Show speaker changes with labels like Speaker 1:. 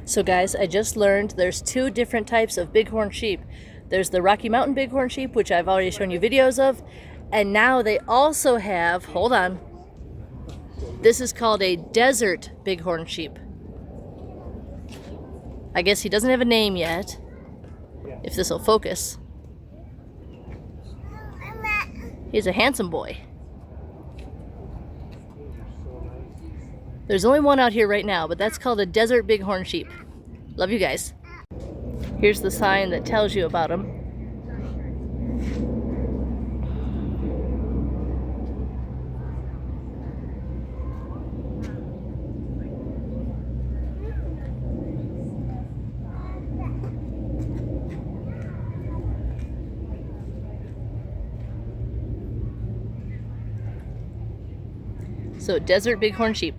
Speaker 1: So guys, I just learned there's two different types of bighorn sheep. There's the Rocky Mountain bighorn sheep, which I've already shown you videos of, and now they also have, hold on, this is called a desert bighorn sheep. I guess he doesn't have a name yet, if this will focus. He's a handsome boy. There's only one out here right now, but that's called a desert bighorn sheep. Love you guys. Here's the sign that tells you about them. So, desert bighorn sheep.